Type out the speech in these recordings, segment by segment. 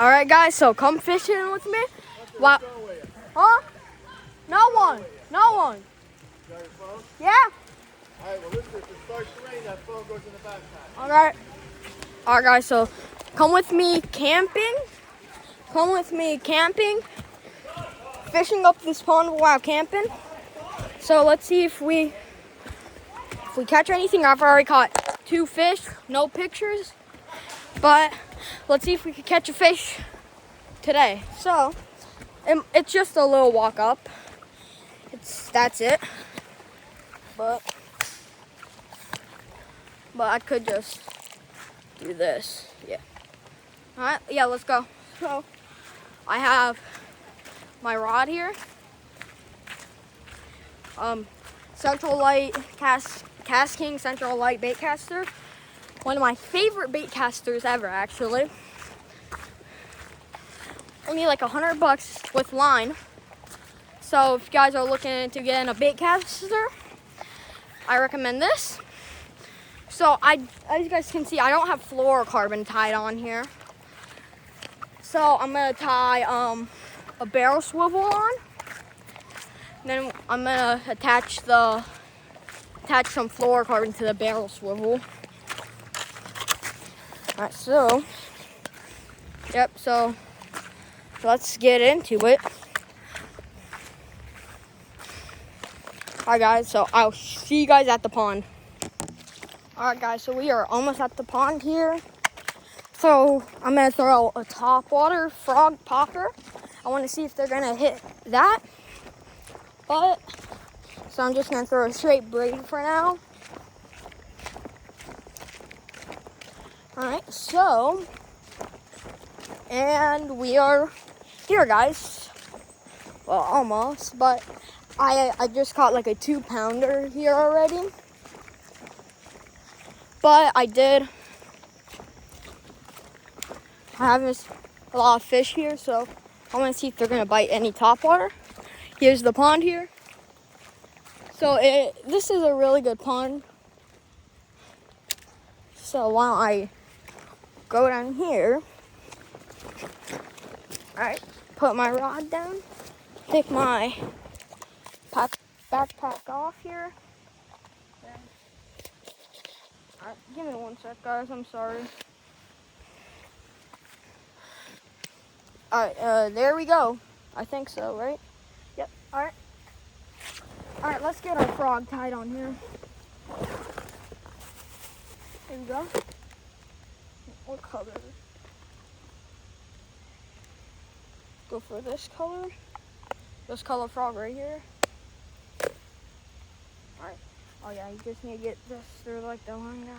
All right, guys, so come fishing with me. Wow. Huh? No one. No one. You got your phone? Yeah. All right, well, listen, if it starts to rain, that phone goes in the backpack. All right. All right, guys, so come with me camping. Come with me camping. Fishing up this pond while camping. So let's see if we catch anything. I've already caught 2 fish, no pictures. But let's see if we can catch a fish today. So it's just a little walk up. That's it. But I could just do this. Yeah. All right. Yeah. Let's go. So I have my rod here. Central Light Cast King Central Light bait caster. One of my favorite bait casters ever, actually. Only like $100 with line. So if you guys are looking into getting a bait caster, I recommend this. So as you guys can see, I don't have fluorocarbon tied on here. So I'm gonna tie a barrel swivel on. And then I'm gonna attach some fluorocarbon to the barrel swivel. Alright, so yep, so let's get into it. Alright guys, so I'll see you guys at the pond. Alright guys, so we are almost at the pond here. So I'm gonna throw a topwater frog popper. I wanna see if they're gonna hit that. So I'm just gonna throw a straight braid for now. Alright, so, and we are here, guys. Well, almost, but I just caught like a 2-pounder here already. But I have a lot of fish here, so I want to see if they're gonna bite any topwater. Here's the pond here. So this is a really good pond. So why don't I go down here? All right, put my rod down, take my backpack off here. All right, give me 1 sec, guys. I'm sorry. All right, there we go. I think so, right? Yep. All right. All right, let's get our frog tied on here. Here we go. What color? Go for this color. This color frog right here. All right. Oh yeah, you just need to get this through like the line guys.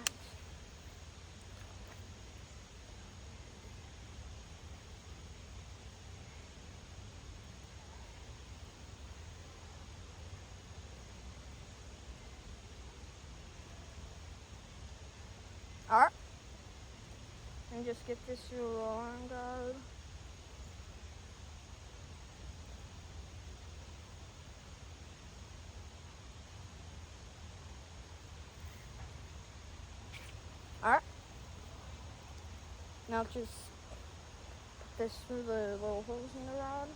All right. And just get this through the line guide. All right. Now just put this through the little holes in the rod.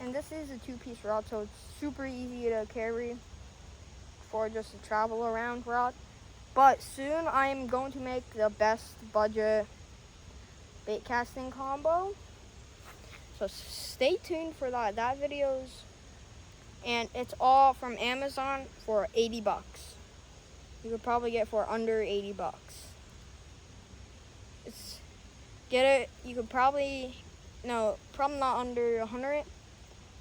And this is a 2-piece rod, so it's super easy to carry for just a travel around rod. But soon I'm going to make the best budget bait casting combo. So stay tuned for that. That video's, and it's all from Amazon for $80. You could probably get for under $80. You could probably, no, probably not under 100,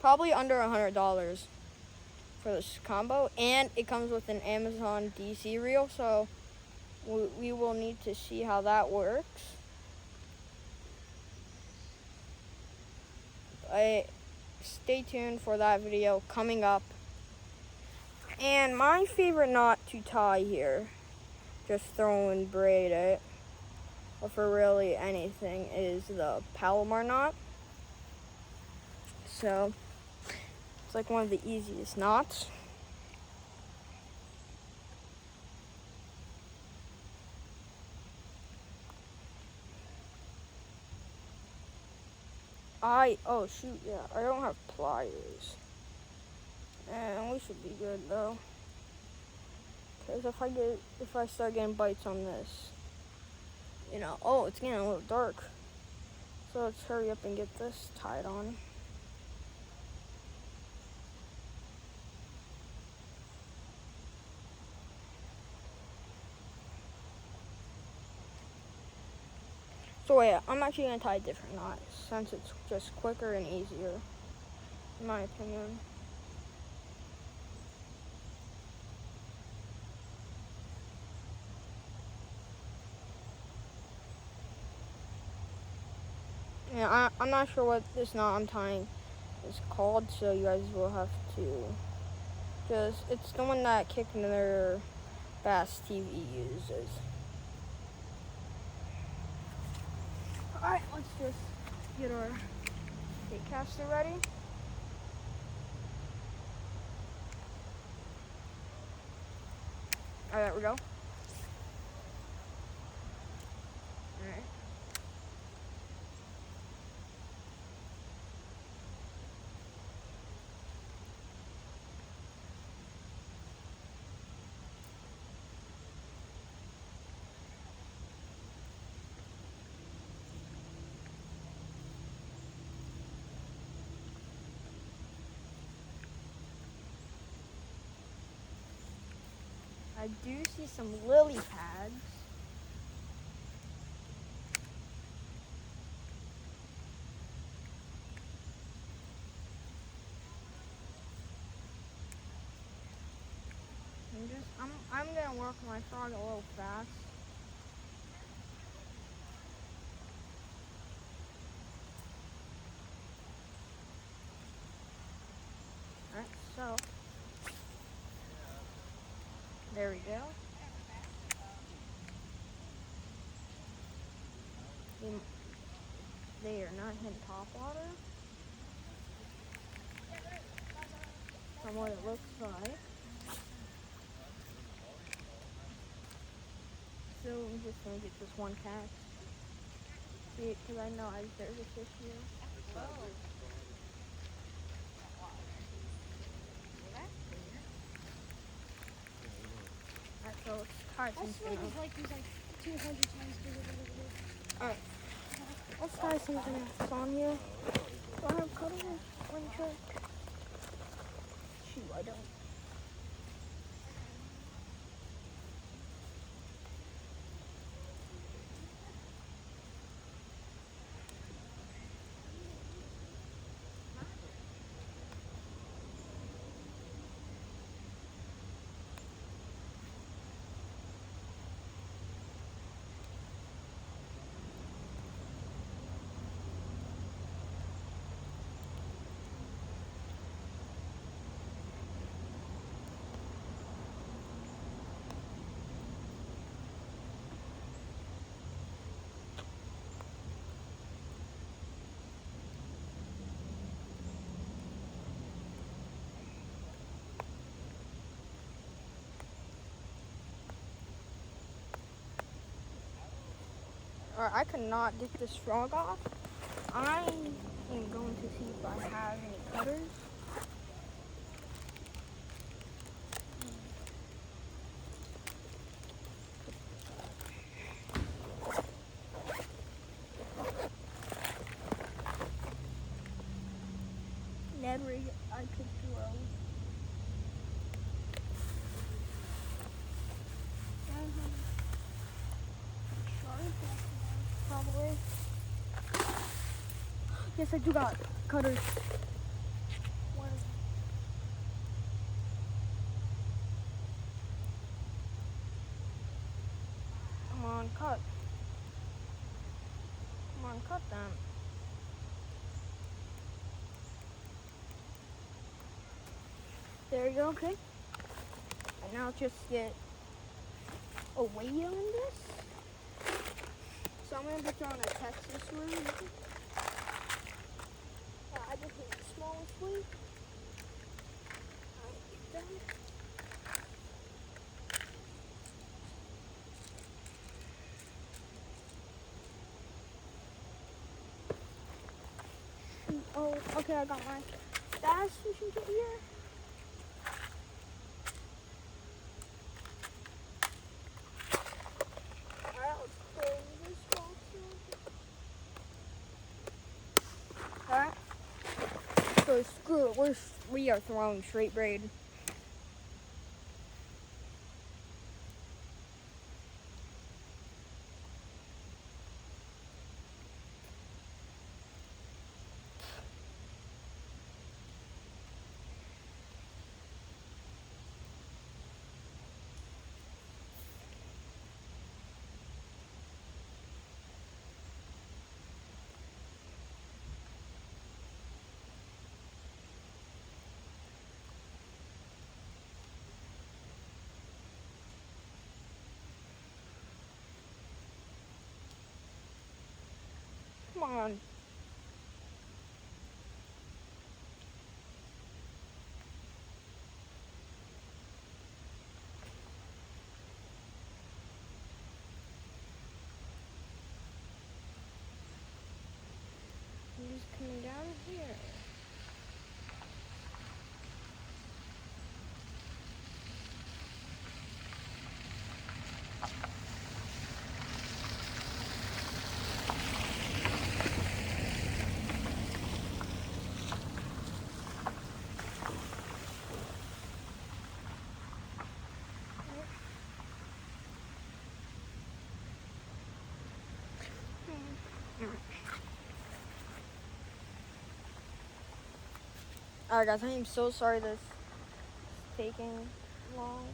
probably under $100 for this combo. And it comes with an Amazon DC reel, so we will need to see how that works. Stay tuned for that video coming up. And my favorite knot to tie here, just throw and braid it, or for really anything, is the Palomar knot. So it's like one of the easiest knots. Oh shoot, yeah, I don't have pliers. And we should be good though. Because if I start getting bites on this, oh, it's getting a little dark. So let's hurry up and get this tied on. So wait, I'm actually gonna tie a different knot since it's just quicker and easier, in my opinion. Yeah, I'm not sure what this knot I'm tying is called, so you guys will have to it's the one that Kickner Bass TV uses. Alright, let's just get our bait caster ready. Alright, there we go. Alright. I do see some lily pads. I'm gonna work my frog a little fast. Alright, so there we go. They are not hitting top water. From what it looks like. So I'm just gonna get this one cast. See, because I know there's a fish here. Alright, so let's tie something up. Like he's like 200 times bigger than it is. Alright, let's tie something else on here. Do I have cutters on the truck? Shoot, I don't. Alright, I could not get this frog off. I am going to see if I have any cutters. Ned rig I could throw. Probably. Yes, I do got cutters. Come on, cut. Come on, cut them. There you go, okay. And now just get a weight on this. So I'm gonna be throwing a Texas rig. I just need the smallest weight. Alright, done. Okay, I got my bass fishing kit here. Alright, let's close this box up. Alright. So screw it, we are throwing straight braid. Come on. He's coming down here. Alright guys, I am so sorry this is taking long.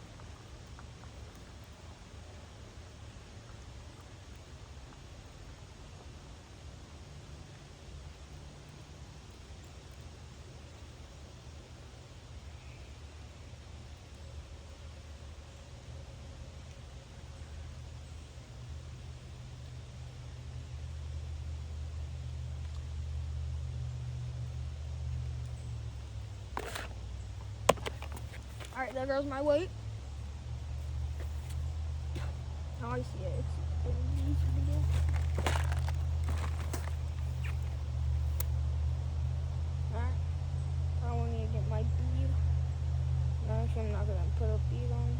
Alright, there goes my weight. Oh, I see it. It's easy to do. Alright. I want to get my bead. No, actually, I'm not going to put a bead on.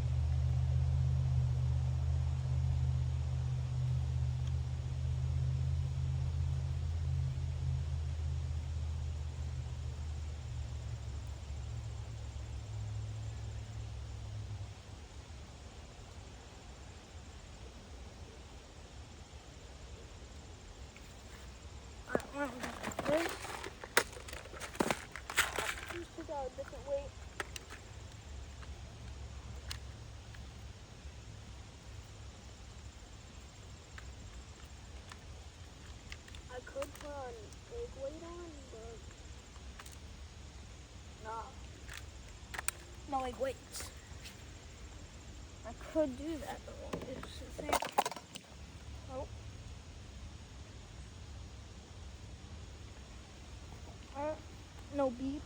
Alright, this. Just pick out a different weight. I could put a big weight on, but no big weights. I could do that, but it's the thing. Oh. No bead.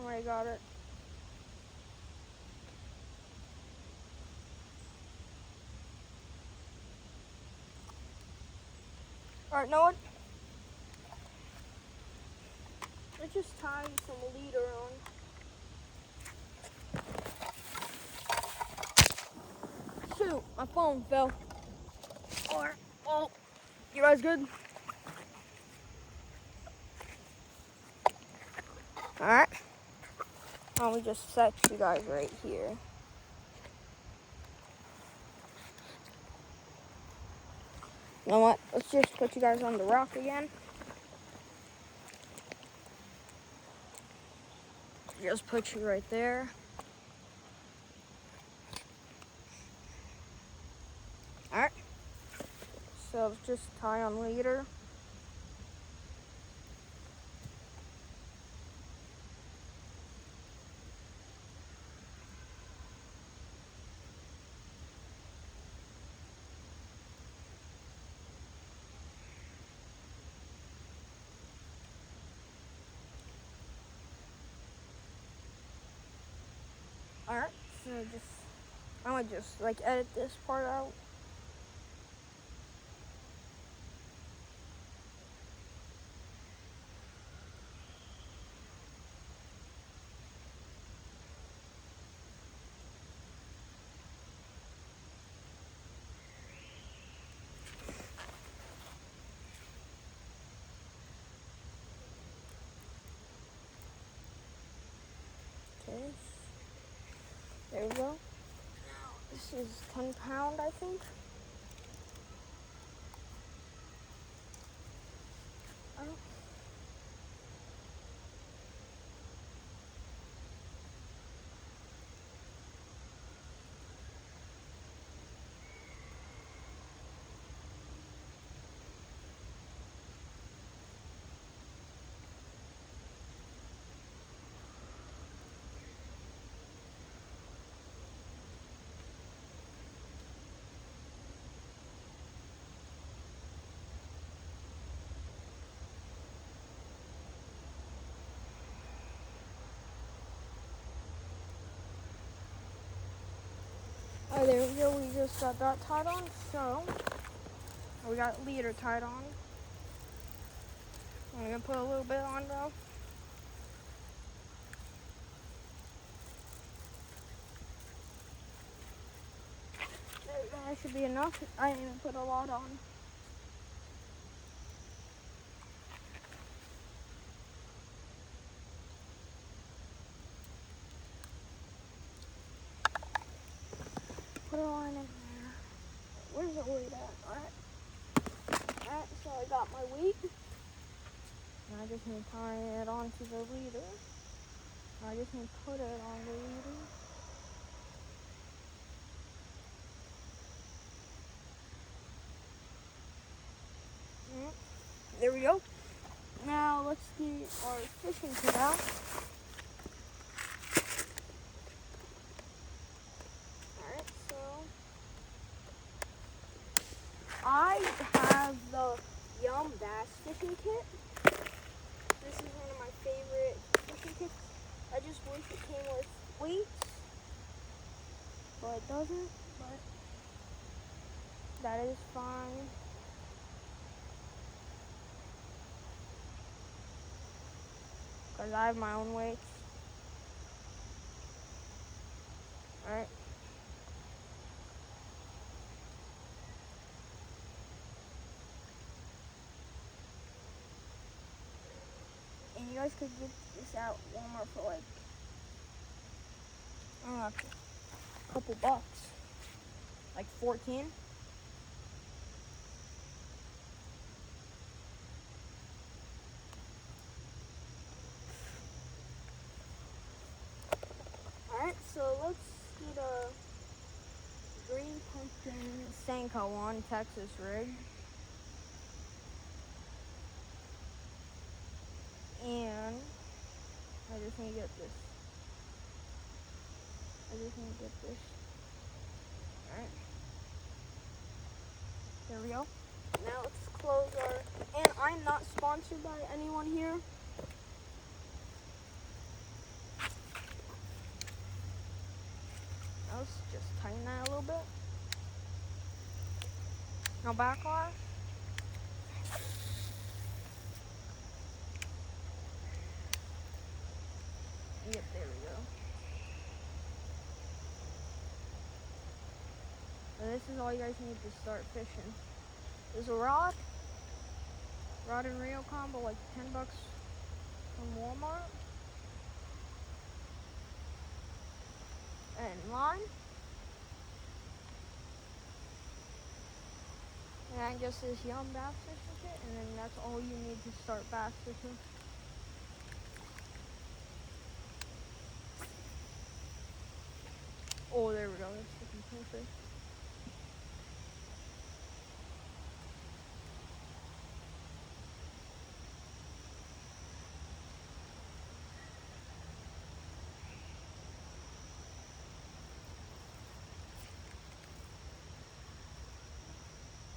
I got it. Alright, know what? Let's just tie some leader on. Shoot, my phone fell. Oh, you guys good? Alright. Now we just set you guys right here. You know what? Let's just put you guys on the rock again. Just put you right there. Alright. So just tie on leader. Alright, so I'm gonna just like edit this part out. Okay. There we go. This is 10 pound, I think. Oh. Oh, there we go. We just got that tied on. So we got leader tied on. I'm gonna put a little bit on though. That should be enough. I didn't even put a lot on. Put a line in there. Where's the weight at? Alright, so I got my weight. And I just need to tie it onto the leader. I just need to put it on the leader. There we go. Now let's get our fishing kit out. Alright, so I have the Yum Bass fishing kit. This is one of my favorite fishing kits. I just wish it came with weights, but it doesn't, but that is fine. Because I have my own weights. Alright. And you guys could get this at Walmart for like, I don't know, a couple bucks. Like 14. Alright, so let's get a green pumpkin Senko on Texas rig. And I just need to get this. Alright. There we go. Now let's close our, and I'm not sponsored by anyone here. Now let's just tighten that a little bit. No backlash. Yep, there we go. So this is all you guys need to start fishing. There's a rod and reel combo, like 10 bucks from Walmart. And line. And just this Yum Bass fishing kit, and then that's all you need to start bass fishing. Oh, there we go. That's looking perfect.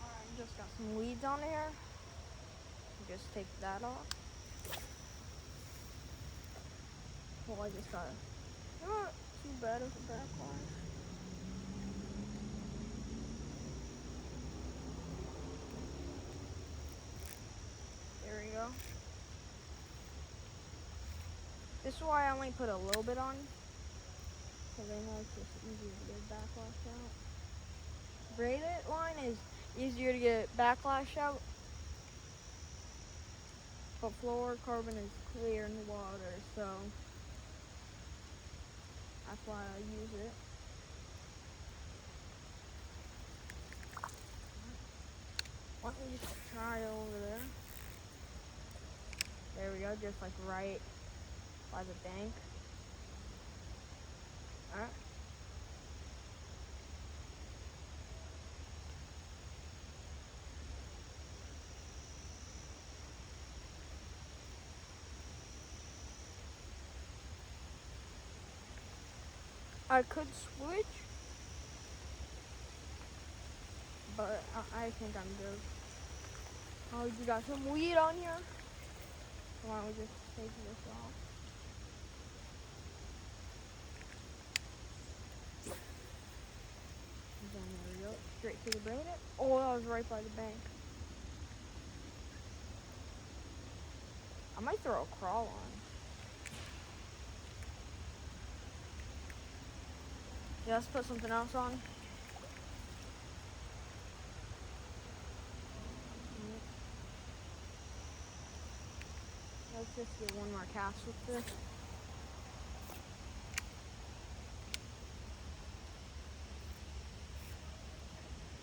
Alright, just got some weeds on there. Just take that off. Well, I just gotta. You know what? too bad of a backlash. There we go. This is why I only put a little bit on, because I know it's just easier to get backlash out. Braided line is easier to get backlash out, but fluorocarbon is clear in the water, so that's why I use it. Why don't we just try over there? There we go, just like right by the bank. Alright. I could switch, but I think I'm good. Oh, you got some weed on here? Why don't we just take this off? And then there we go, straight to the braid. Oh, that was right by the bank. I might throw a crawl on. Yeah, let's put something else on. Let's just get one more cast with this.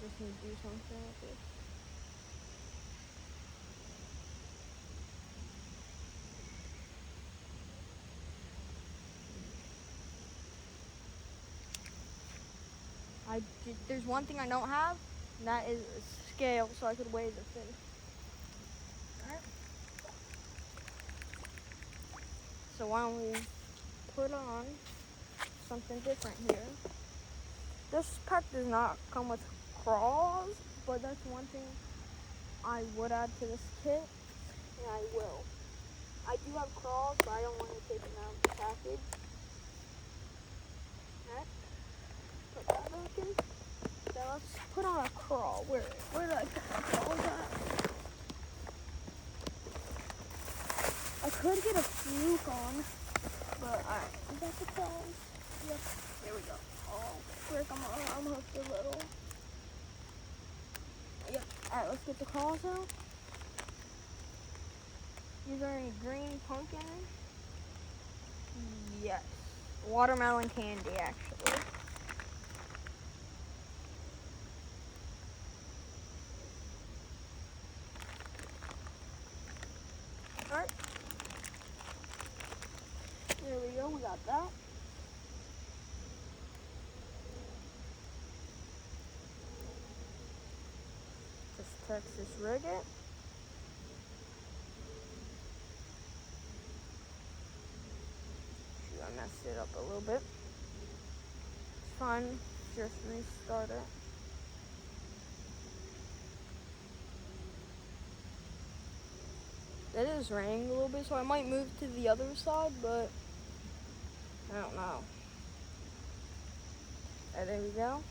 Just need to do something with this. There's one thing I don't have, and that is a scale, so I could weigh the fish. Alright. So why don't we put on something different here. This pack does not come with crawls, but that's one thing I would add to this kit, and I will. I do have crawls, but I don't want to take them out of the package. Alright. Put that back in. Now let's put on a crawl. Where did I put my crawls at? I could get a fluke on, but alright. Is that the crawls? Yep. There we go. Oh, frick, I'm hooked a little. Yep. Alright, let's get the crawls out. These are any green pumpkin? Yes. Watermelon candy, actually. Alright. There we go, we got that. Just Texas rig it. Shoot, I messed it up a little bit. It's fine, just restart it. It is raining a little bit, so I might move to the other side, but I don't know. Alright, there we go.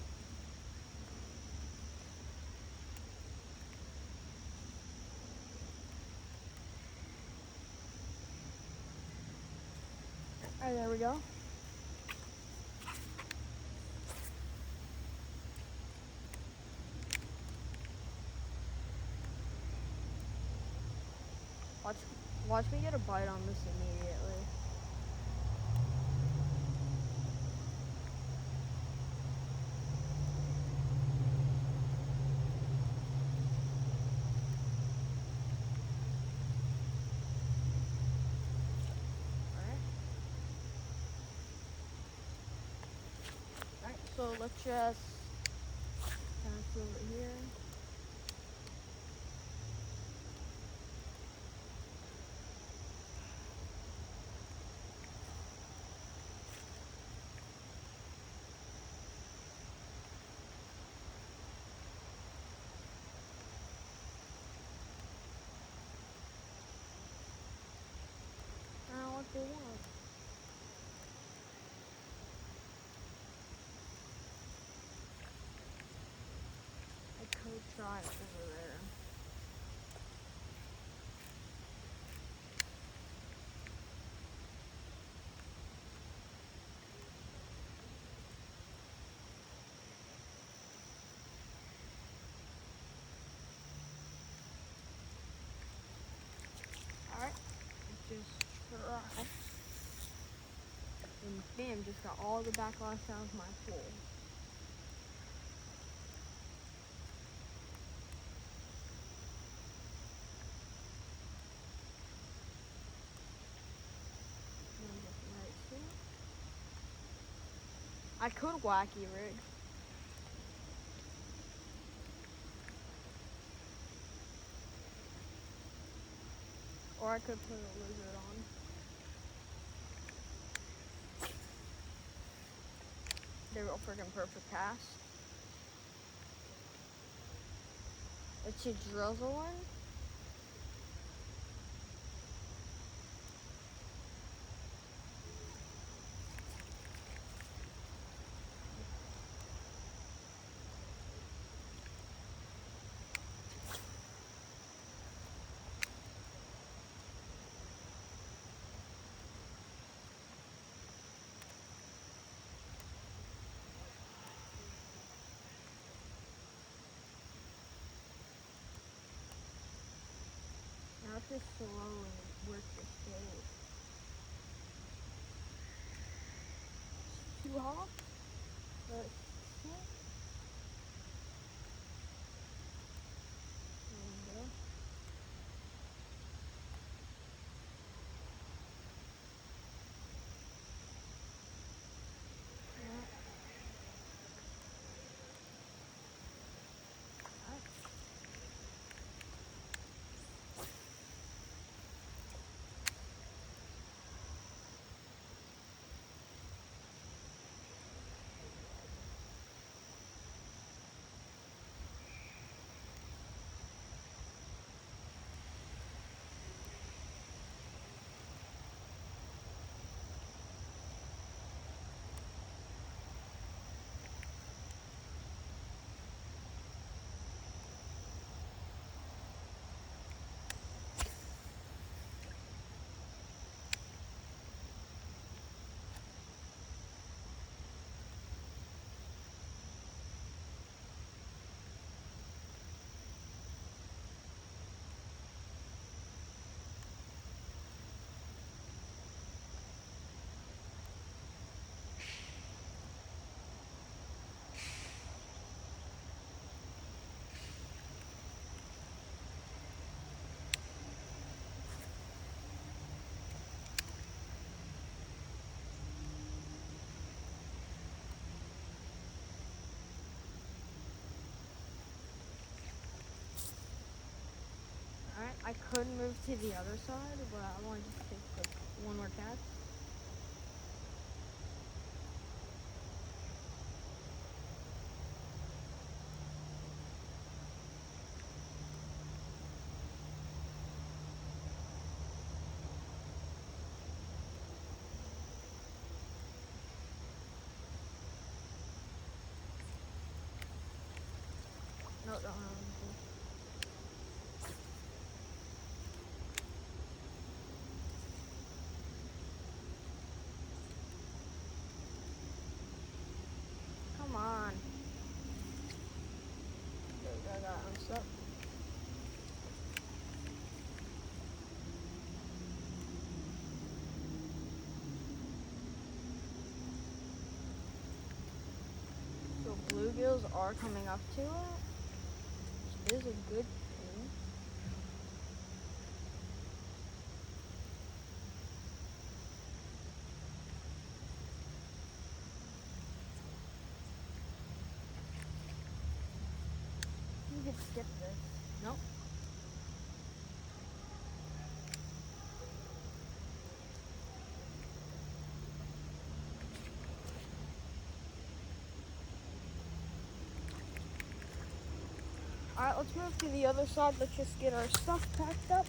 Alright, there we go. Watch me get a bite on this immediately. Alright, so let's just pass over here. What they want. side over there. Alright, just try. And bam, just got all the backlash out of my pool. I could wacky rig. Or I could put a lizard on. They're real freaking perfect cast. It's a drizzling. Now it's just slowly work the stage. Too hot? But there we go. Alright, I could move to the other side, but I want to just take like one more cast. No, don't have anything. Come on. There we go, I got unstuck. So bluegills are coming up to it, which is a good thing. You could skip this. Nope. Alright, let's move to the other side. Let's just get our stuff packed up.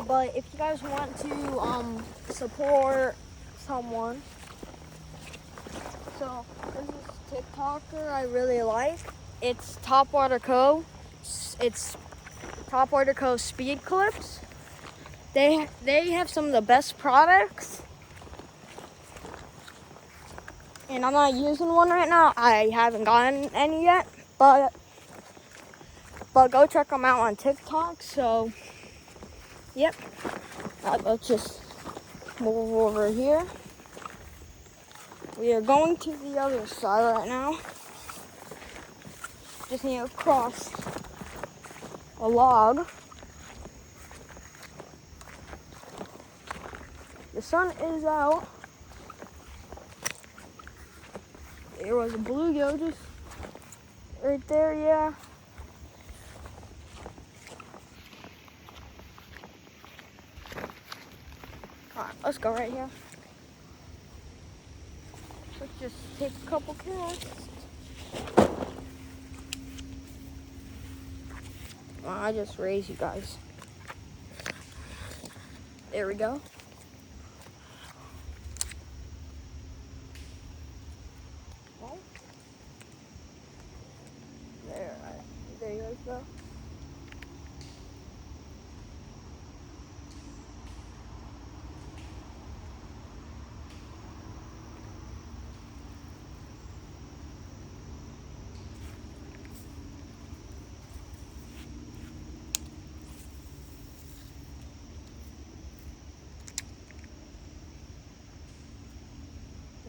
But if you guys want to support someone, so there's this TikToker I really like. It's Topwater Co. It's Topwater Co. Speed Clips. They have some of the best products. And I'm not using one right now. I haven't gotten any yet, but go check them out on TikTok. So, yep. Let's just move over here. We are going to the other side right now. Just need to cross a log. The sun is out. There was a bluegill just right there, yeah. Alright, let's go right here. Let's just take a couple casts. Well, I just raised you guys. There we go. There you guys go.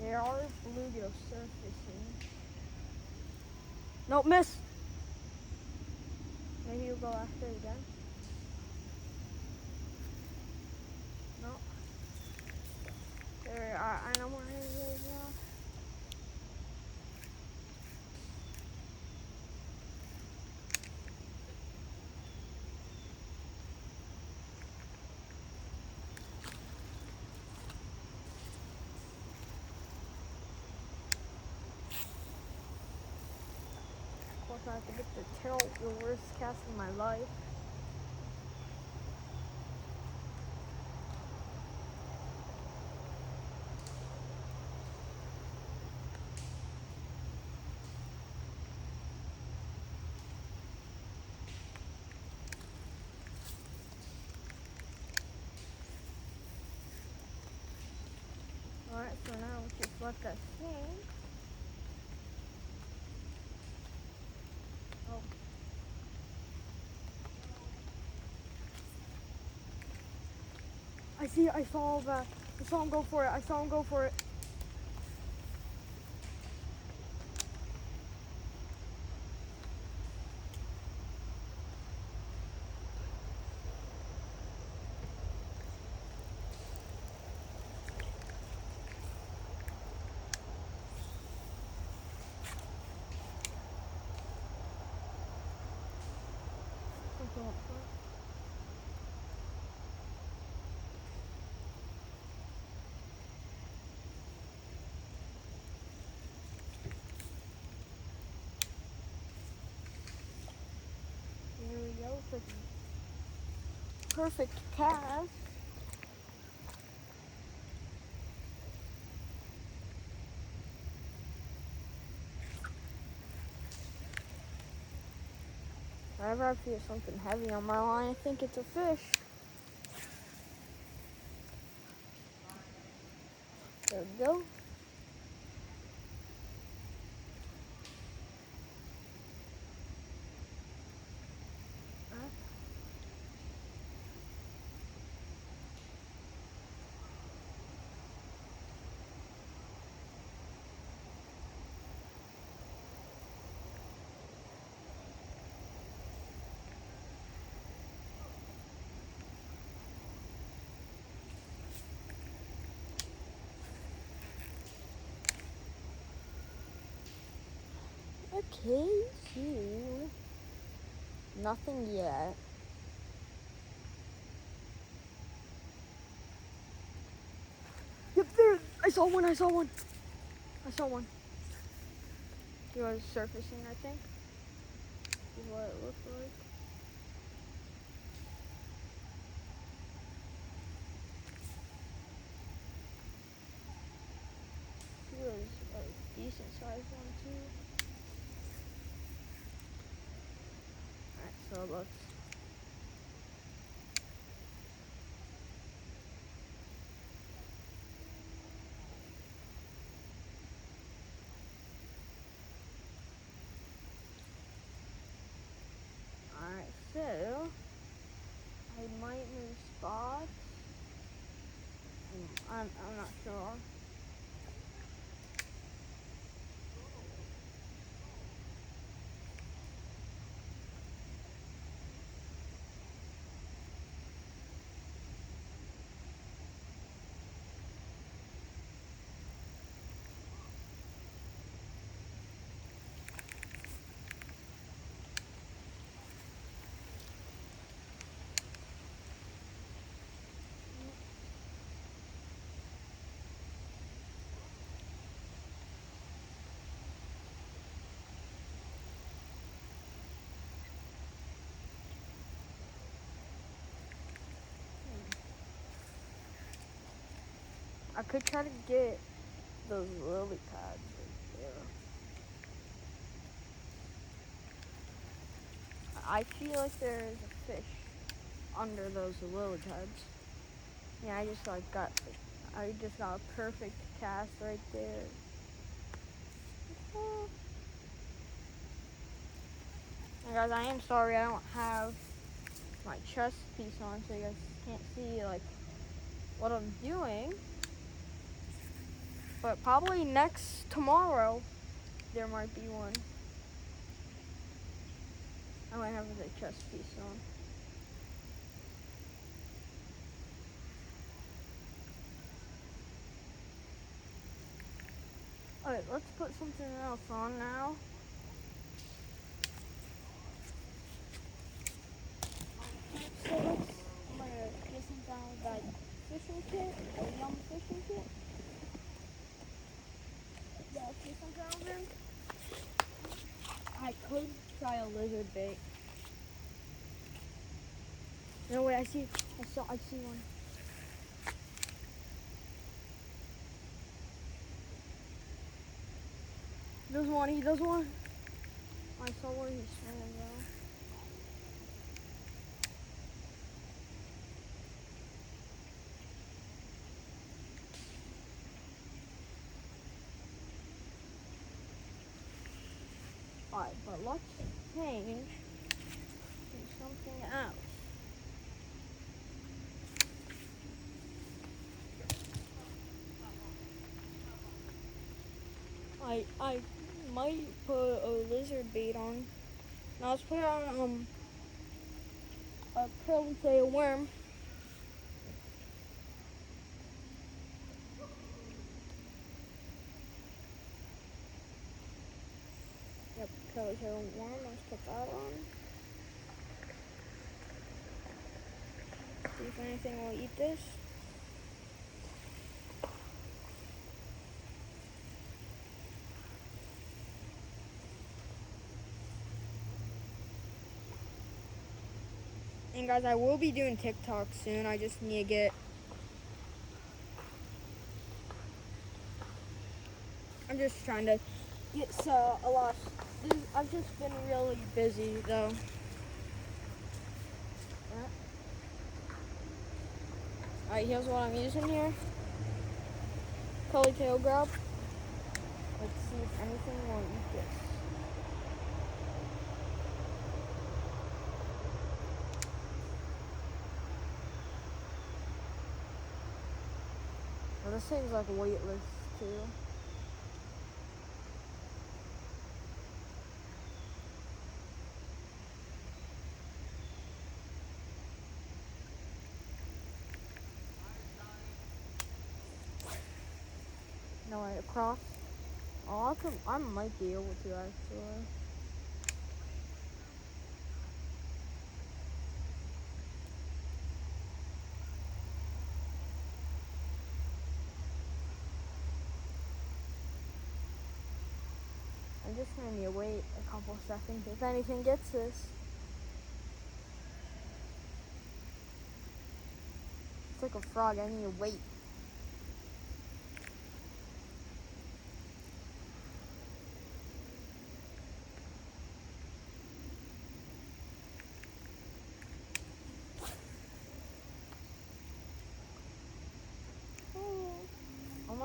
There are bluegill surfacing. Nope, miss. Maybe you'll go after it again. No. There, I know where it is now. Of course, I have to get the worst cast in my life. Alright, so now we just let that sink. Oh. I saw that. I saw him go for it. There we go. Perfect cast. Whenever I feel something heavy on my line, I think it's a fish. There we go. Okay, so nothing yet. Yep, there. I saw one. He was surfacing, I think. Is what it looked like. decent sized one too. Alright, so let's. Alright, so I might move spots. I'm not sure. I could try to get those lily pads right there. I feel like there's a fish under those lily pads. Yeah, I just got a perfect cast right there. And guys, I am sorry I don't have my chest piece on, so you guys can't see like what I'm doing. But probably tomorrow there might be one. I might have the chest piece on. Alright, let's put something else on now. So I'm gonna get some down with that fishing kit, a Yum fishing kit. Yeah, get some down there. I could try a lizard bait. No way, I see one. He does one. I saw where he's swimming though. Alright, but let's change to something else. I might put a lizard bait on. Now let's put on a curly tail worm. Yep, curly tail worm. Let's put that on. See if anything will eat this. And guys, I will be doing TikTok soon. I just need to get. I'm just trying to get a lot. I've just been really busy though. Alright, here's what I'm using here. Curly tail grub. Let's see if anything will eat this. Well, this thing's like weightless too. No way, across. Oh, I might be able to actually. I'm just gonna need to wait a couple seconds if anything gets this. It's like a frog, I need to wait.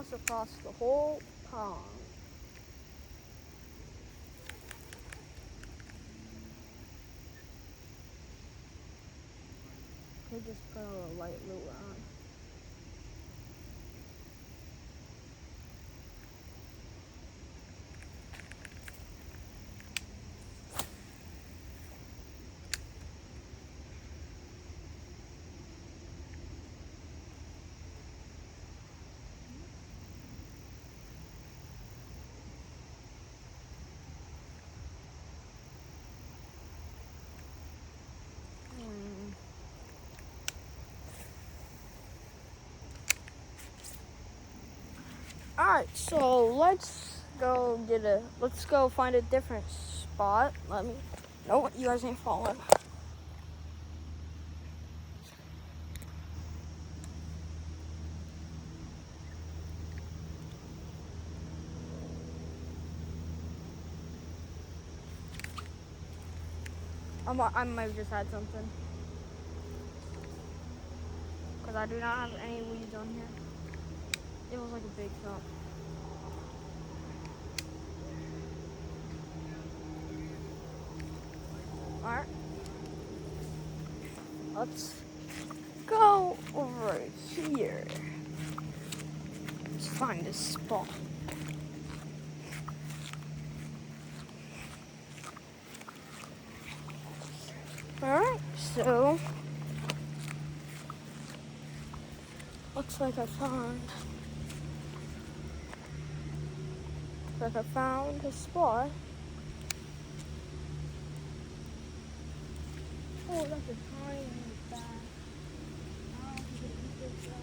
us across the whole pond. Could just put a little light lure on. Alright, so let's go find a different spot. No, you guys ain't falling. I might have just had something. Because I do not have any weeds on here. It was like a big chunk. Alright. Let's go over here. Let's find a spot. Alright, so looks like I found a spot. Oh, that's a tiny bass. I don't think it eat this bass.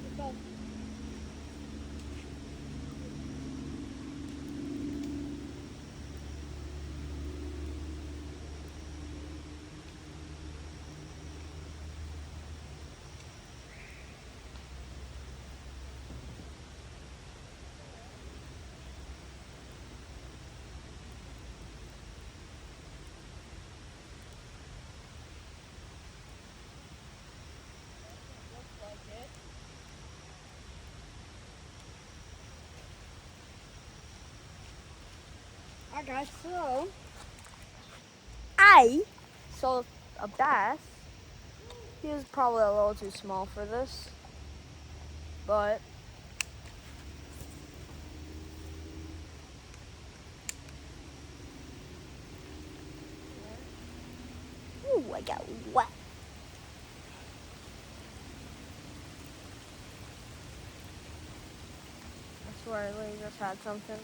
Let's go. Alright guys, so I saw a bass. He was probably a little too small for this, but ooh, I got wet. I swear I literally just had something.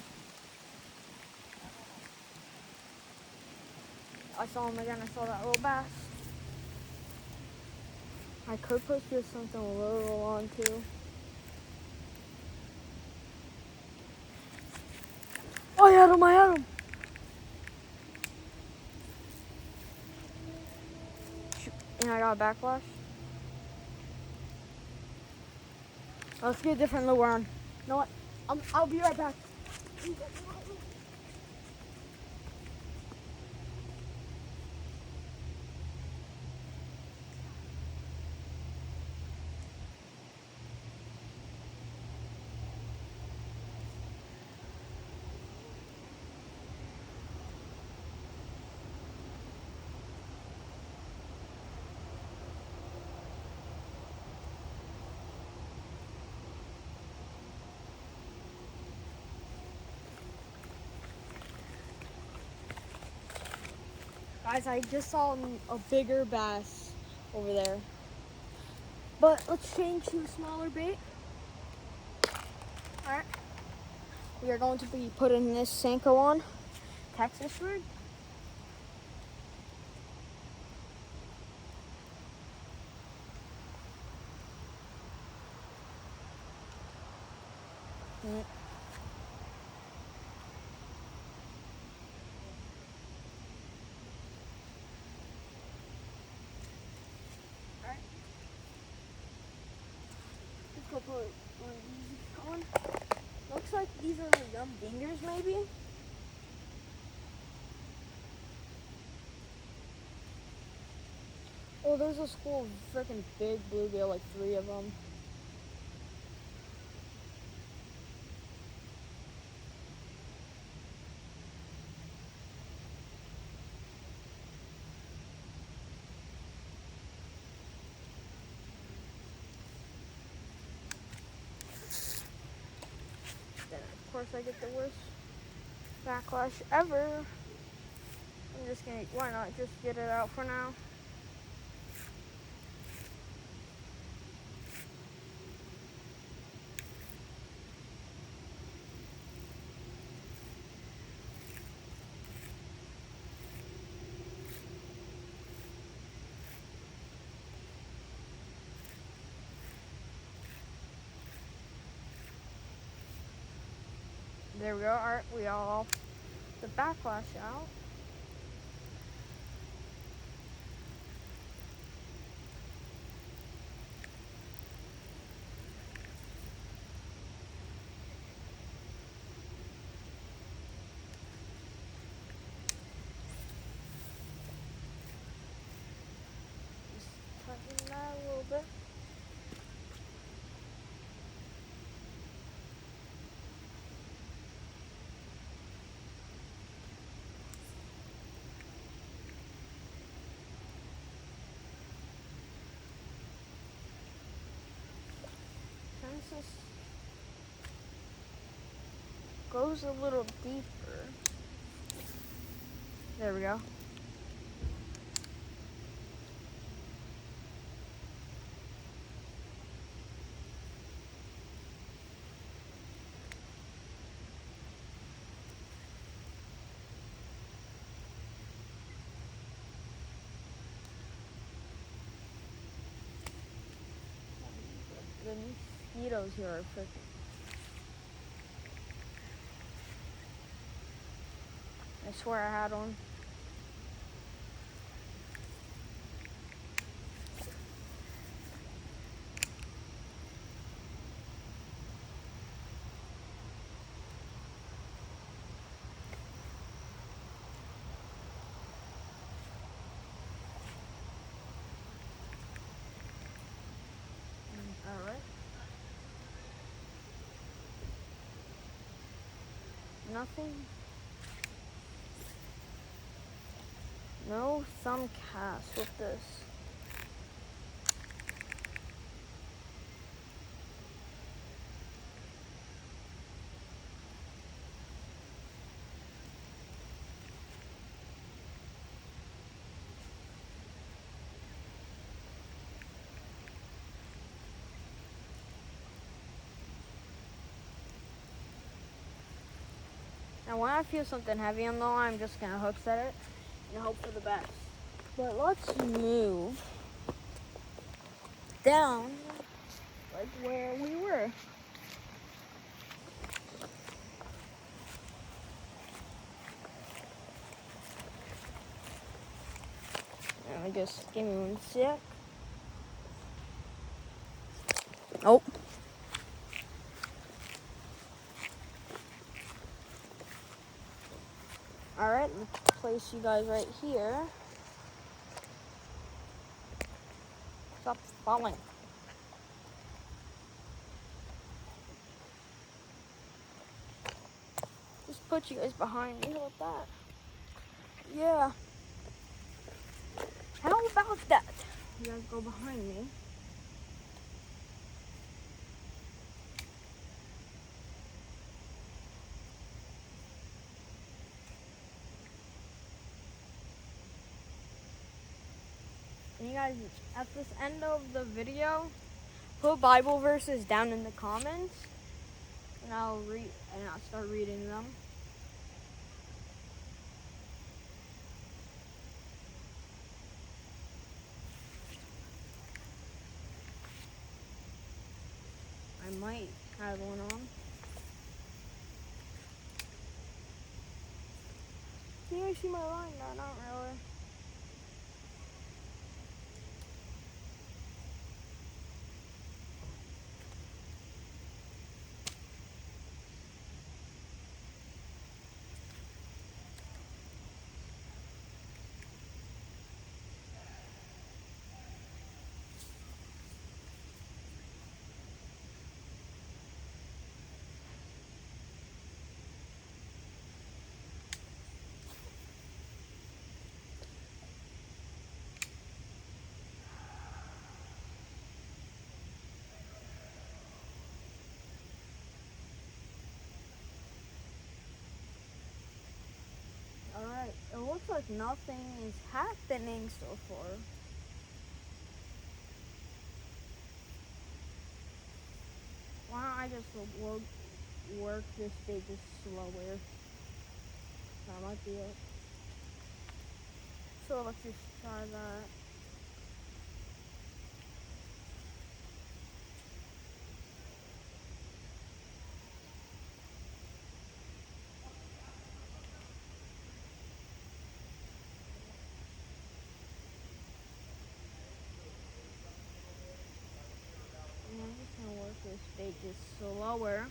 I saw him again. I saw that little bass. I could put just something a little on too. Oh, I had him. Shoot. And I got a backlash. Let's get a different lure on. You know what? I'll be right back. Guys, I just saw a bigger bass over there. But let's change to a smaller bait. Alright. We are going to be putting this Senko on. Texas rig. Let's go put one of these on. Looks like these are the young dingers, maybe. Oh, there's a school of freaking big bluegill, like 3 of them. Then of course I get the worst backlash ever. I'm just gonna, why not just get it out for now? There we go. Alright, we all the backlash out. Just tighten that a little bit. This goes a little deeper. There we go. The mosquitoes here are freaking. I swear I had one. Alright. Nothing. No thumb cast with this. Now when I feel something heavy on the line, I'm just gonna hook set it and hope for the best. But let's move down like where we were. And just give me 1 sec. Oh. Alright, let's place you guys right here. Stop falling. Just put you guys behind me like that. Yeah. How about that? You guys go behind me. And you guys, at this end of the video, put Bible verses down in the comments, and I'll start reading them. I might have one on. Can you guys see my line? No, not really. like nothing is happening so far. Why don't I just work this bait just slower? That might be it. So let's just try that. And I'm just gonna work this bait just slower.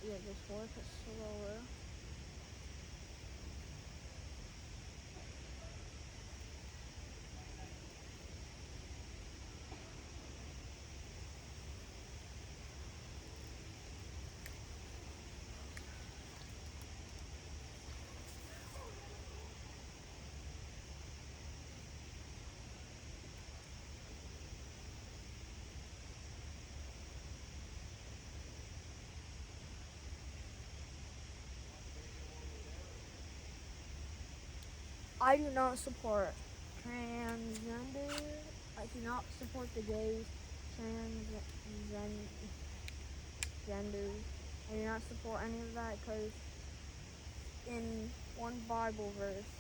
Yeah, just work it slower. I do not support transgender. I do not support the gays, genders. I do not support any of that because in one Bible verse,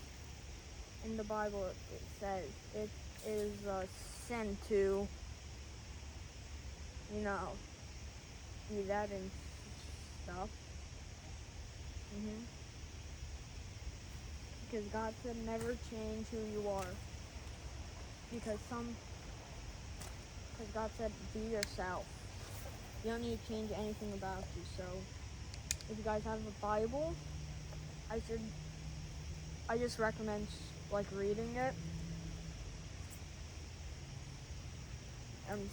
in the Bible, it says it is a sin to, do that and stuff. Because God said never change who you are. Because God said be yourself. You don't need to change anything about you. So if you guys have a Bible, I just recommend like reading it. I'm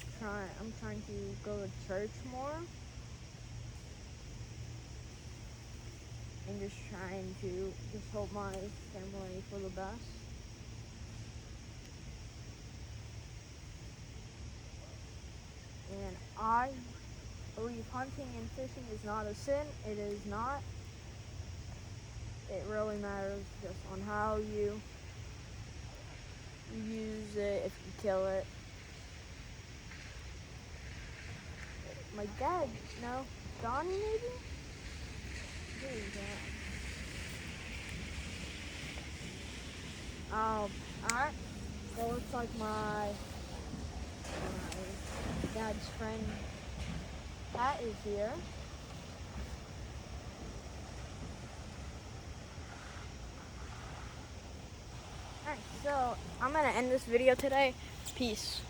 trying to go to church more. And just trying to just hope my family for the best. And I believe hunting and fishing is not a sin. It is not. It really matters just on how you use it, if you kill it. My dad, no, Donnie maybe? Who is that? Alright. That looks like my dad's friend Pat is here. Alright, so I'm gonna end this video today. Peace.